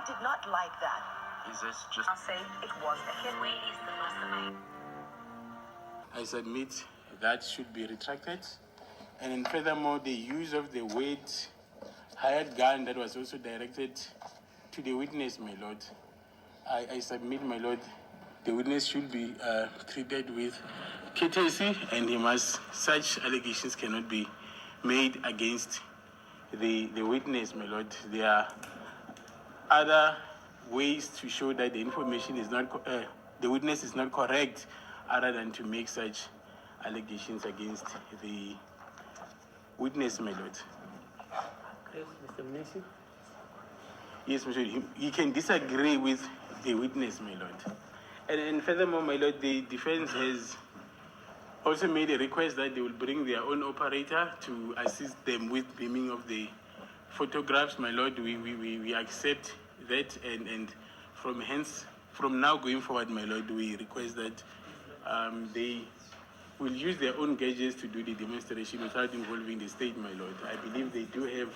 did not like that. Is this just... I'll say it was a hit. Where is the mastermind? I submit that should be retracted. And then furthermore, the use of the word hired gun that was also directed to the witness, my lord. I submit, my lord, the witness should be treated with courtesy, and such allegations cannot be made against the witness, my lord. There are other ways to show that the information is not, the witness is not correct, other than to make such allegations against the witness, my lord. Yes, Mr. Mnisi? Yes, my lord. He can disagree with the witness, my lord. And furthermore, my lord, the defense has also made a request that they will bring their own operator to assist them with beaming of the photographs, my lord. We accept that, and from now going forward, my lord, we request that they will use their own gadgets to do the demonstration without involving the state, my lord. I believe they do have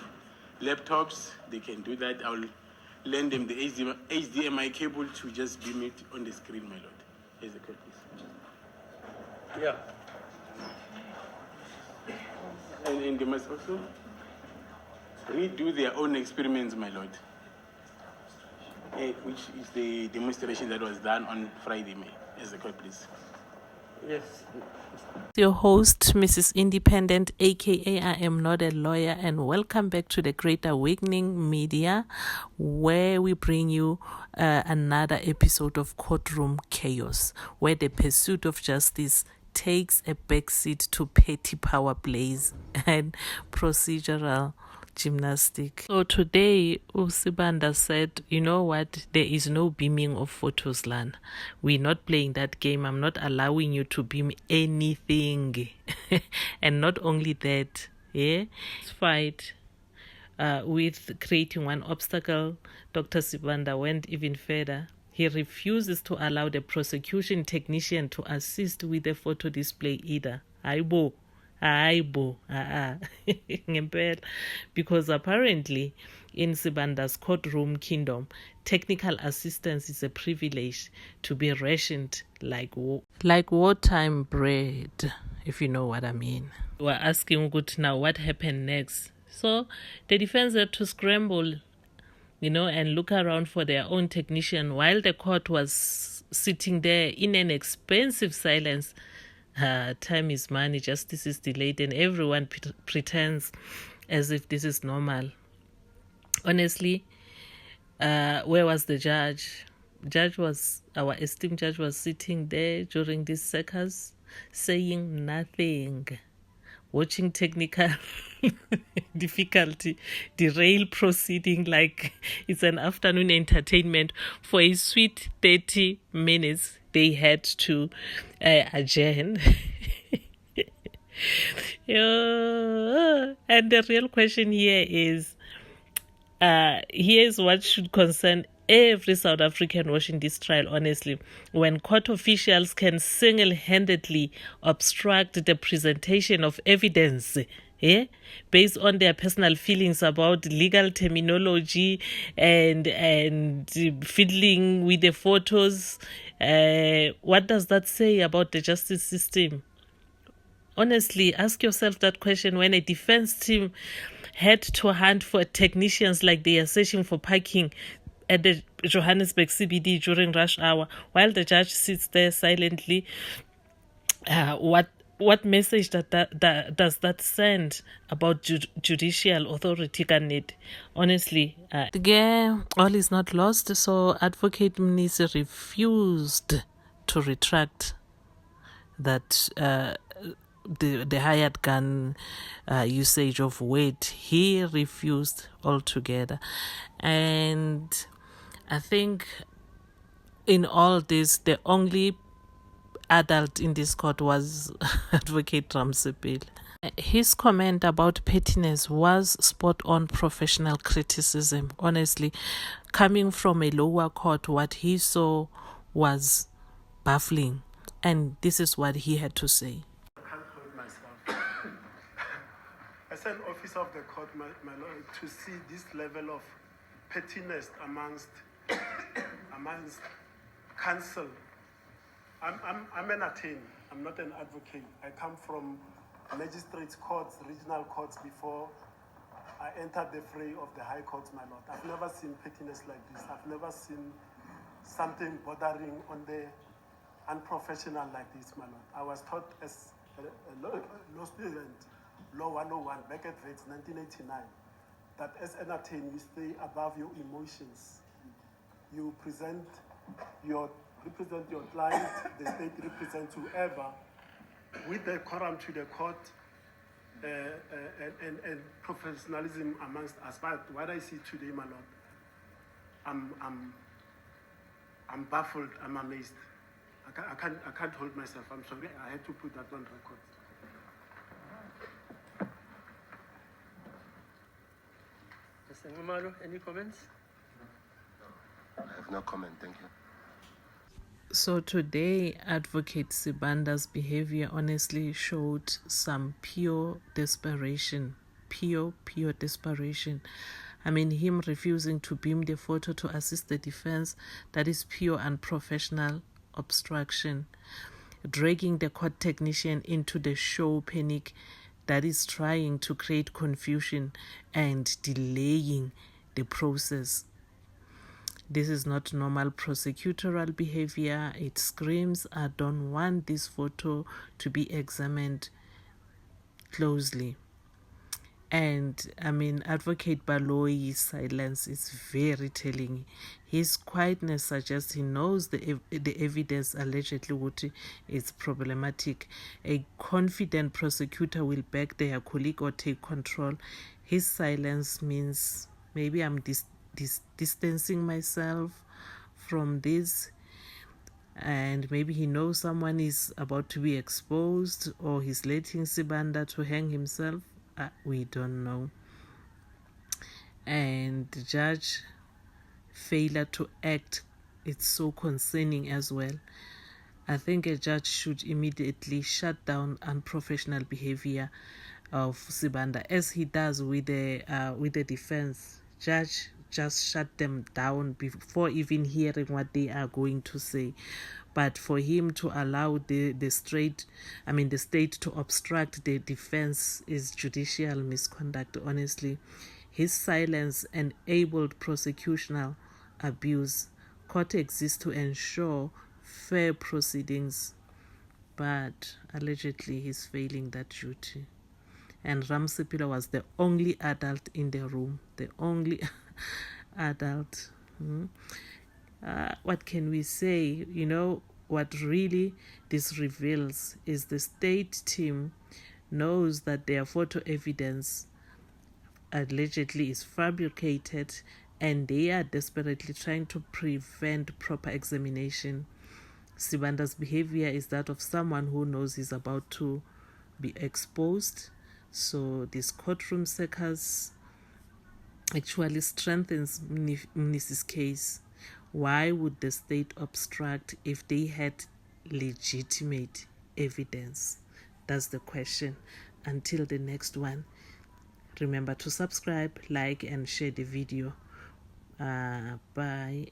laptops, they can do that. I'll lend them the HDMI cable to just beam it on the screen, my lord. Here's the code, please. Yeah. And they must also redo their own experiments, my lord, which is the demonstration that was done on Friday, May. Here's the code, please. Yes. Your host, Mrs. Independent, aka I am not a lawyer, and welcome back to the Great Awakening Media, where we bring you another episode of Courtroom Chaos, where the pursuit of justice takes a backseat to petty power plays and procedural gymnastic. So today, Usibanda said, you know what, there is no beaming of photos, Lan. We're not playing that game. I'm not allowing you to beam anything. And not only that, this fight with creating one obstacle, Dr. Sibanda went even further. He refuses to allow the prosecution technician to assist with the photo display either. Because apparently in Sibanda's courtroom kingdom, technical assistance is a privilege to be rationed like wartime bread, if you know what I mean. We're asking good now what happened next. So the defense had to scramble, and look around for their own technician while the court was sitting there in an expensive silence. Time is money, justice is delayed, and everyone pretends as if this is normal. Honestly, where was the judge? Our esteemed judge was sitting there during this circus, saying nothing, watching technical difficulty derail proceeding like it's an afternoon entertainment. For a sweet 30 minutes, they had to adjourn. And the real question here is, here's what should concern every South African watching this trial, honestly. When court officials can single-handedly obstruct the presentation of evidence, based on their personal feelings about legal terminology and fiddling with the photos, what does that say about the justice system? Honestly, ask yourself that question when a defense team had to hunt for technicians like they are searching for parking at the Johannesburg CBD during rush hour, while the judge sits there silently. What message does that send about judicial authority? Can it honestly? All is not lost. So Advocate Mnisi refused to retract that the hired gun usage of weight. He refused altogether, and I think in all this, the only adult in this court was Advocate Ramsepil. His comment about pettiness was spot on professional criticism. Honestly, coming from a lower court, what he saw was baffling, and this is what he had to say. I can't hold myself. As an officer of the court, my lord, to see this level of pettiness amongst counsel. I'm an attorney. I'm not an advocate. I come from magistrates' courts, regional courts before I entered the fray of the High Court, my lord. I've never seen pettiness like this. I've never seen something bordering on the unprofessional like this, my lord. I was taught as a law student, Law 101, back at Wits, 1989, that as an attorney, you stay above your emotions. You represent your client, the state represents whoever, with the quorum to the court, and professionalism amongst us. But what I see today, my lord, I'm baffled. I'm amazed. I can't hold myself. I'm sorry. I had to put that on record. Mr. Ngumalo, any comments? I have no comment, thank you. So today, Advocate Sibanda's behavior honestly showed some pure desperation. Pure desperation. I mean, him refusing to beam the photo to assist the defense, that is pure unprofessional obstruction. Dragging the court technician into the show panic, that is trying to create confusion and delaying the process. This is not normal prosecutorial behavior. It screams, I don't want this photo to be examined closely. And I mean, Advocate Baloyi's silence is very telling. His quietness suggests he knows the evidence allegedly is problematic. A confident prosecutor will back their colleague or take control. His silence means maybe I'm distancing myself from this, and maybe he knows someone is about to be exposed, or he's letting Sibanda to hang himself. We don't know. And the judge failure to act, it's so concerning as well. I think a judge should immediately shut down unprofessional behavior of Sibanda, as he does with the defense. Judge just shut them down before even hearing what they are going to say. But for him to allow the state to obstruct the defense is judicial misconduct, honestly. His silence enabled prosecutorial abuse. Court exists to ensure fair proceedings, but allegedly he's failing that duty. And Ramsipila was the only adult in the room, the only adult. What can we say? You know, what really this reveals is the state team knows that their photo evidence allegedly is fabricated, and they are desperately trying to prevent proper examination. Sibanda's behavior is that of someone who knows he's about to be exposed. So this courtroom circus actually strengthens Mnisi's case. Why would the state obstruct if they had legitimate evidence? That's the question. Until the next one, remember to subscribe, like, and share the video. Bye.